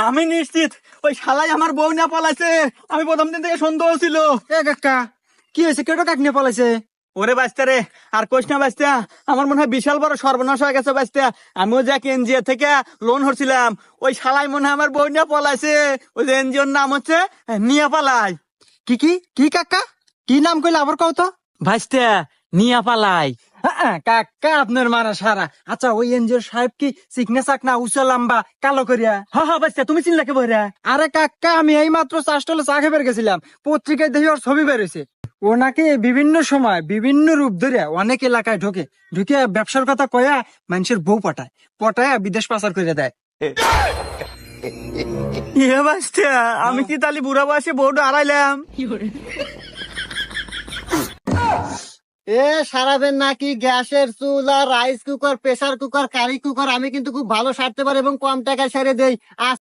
আমি নিশ্চিত ওই শালাই আমার বউ না পলাইছে। আমি প্রথম দিন থেকে সন্দেহ ছিল। এ কাকা, কি হয়েছে? কেটো কাক নিয়ে পলাইছে? ওরে বাঁচতে রে, আর কোশ না বাঁচতে, আমার মনে হয় বিশাল বড় সর্বনাশ হয়ে গেছে বাঁচতে। আমিও যে এনজিও থেকে লোন হচ্ছিলাম, ওই শালাই মনে হয় আমার বউ নিয়ে পলাইছে। ওই যে এনজিওর নাম হচ্ছে নিয়া পালাই। কি কি কি কাকা, কি নাম কইলে আবার কও তো? ভাইস্তে, নিয়া পালাই। কাকা আপনার মারা সারা। আচ্ছা, ওই এনজিওর সাহেব কি চিকনা চাকনা উঁচা লম্বা কালো করিয়া? হা হা বাঁচতে, তুমি চিনলা কে বইরা? আরে কাকা, আমি এই মাত্র চাষটলে চা খেয়ে বের গেছিলাম, পত্রিকায় দেখি ওর ছবি বেরোছে। ও নাকি বিভিন্ন সময় বিভিন্ন রূপ ধরে অনেক এলাকায় ঢোকে, ঢুকে ব্যবসার কথা কয়া মানুষের বউ পটায়, পটায় বিদেশ পাচার করে দেয়। ইয়ে বাঁচতে, আমি কি তালি বুড়া বয়সে বউটা হারাইলাম? এ সারাবেন নাকি গ্যাসের চুলা, rice cooker, pressure cooker, curry cooker? আমি কিন্তু খুব ভালো সারতে পারি এবং কম টাকায় সেরে দেই।